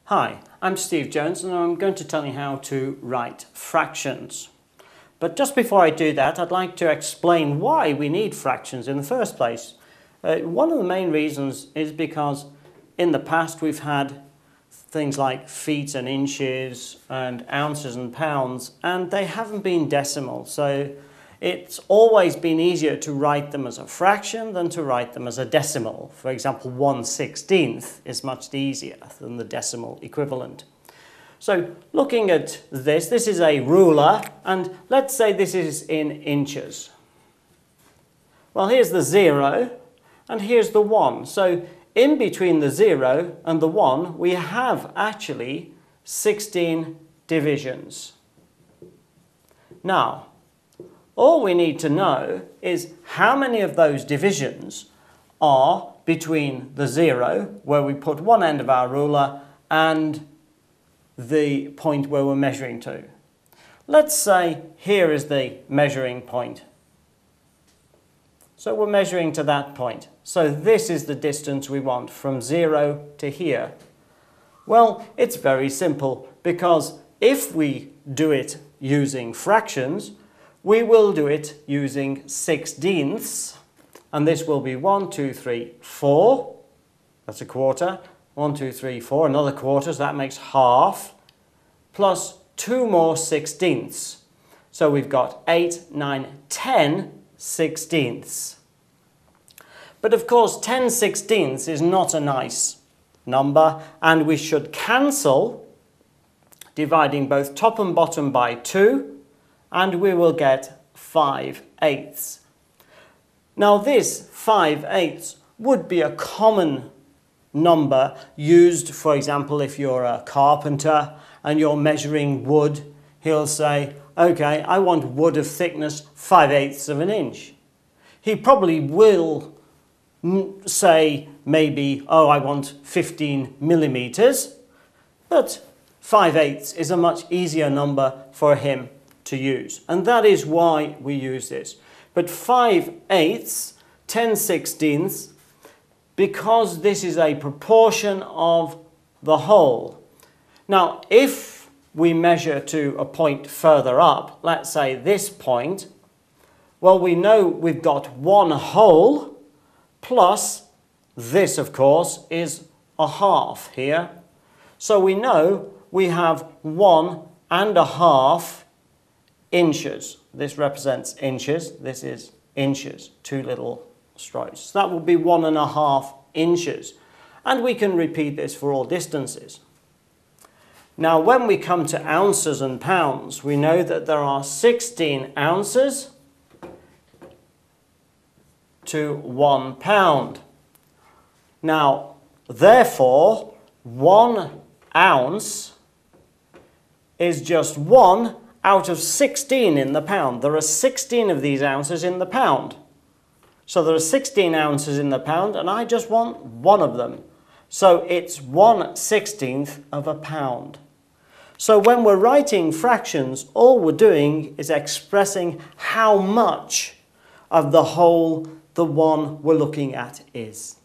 Hi, I'm Steve Jones and I'm going to tell you how to write fractions. But just before I do that, I'd like to explain why we need fractions in the first place. One of the main reasons is because in the past we've had things like feet and inches and ounces and pounds, and they haven't been decimal. So it's always been easier to write them as a fraction than to write them as a decimal. For example, 1/16 is much easier than the decimal equivalent. So looking at this is a ruler, and let's say this is in inches. Well, here's the 0 and here's the 1. So in between the 0 and the 1, we have actually 16 divisions. Now, all we need to know is how many of those divisions are between the 0, where we put one end of our ruler, and the point where we're measuring to. Let's say here is the measuring point. So we're measuring to that point. So this is the distance we want from 0 to here. Well, it's very simple, because if we do it using fractions, we will do it using 16ths, and this will be 1, 2, 3, 4. That's a quarter. 1, 2, 3, 4, another quarter, so that makes half, plus 2 more 16ths. So we've got 8, 9, 10 16ths. But of course, 10 16ths is not a nice number, and we should cancel, dividing both top and bottom by 2, and we will get 5/8. Now this 5/8 would be a common number used, for example, if you're a carpenter and you're measuring wood. He'll say, okay, I want wood of thickness 5/8 of an inch. He probably will say maybe, oh, I want 15 millimeters, but 5/8 is a much easier number for him to use, and that is why we use this. But 5/8, 10 16ths, because this is a proportion of the whole. Now, if we measure to a point further up, let's say this point, well, we know we've got one whole, plus this, of course, is a half here. So we know we have 1.5 inches. This represents inches. This is inches, 2 little stripes. So that will be 1.5 inches. And we can repeat this for all distances. Now, when we come to ounces and pounds, we know that there are 16 ounces to 1 pound. Now, therefore, 1 ounce is just 1 out of 16 in the pound. There are 16 of these ounces in the pound. So there are 16 ounces in the pound, and I just want one of them. So it's 1/16 of a pound. So when we're writing fractions, all we're doing is expressing how much of the whole the one we're looking at is.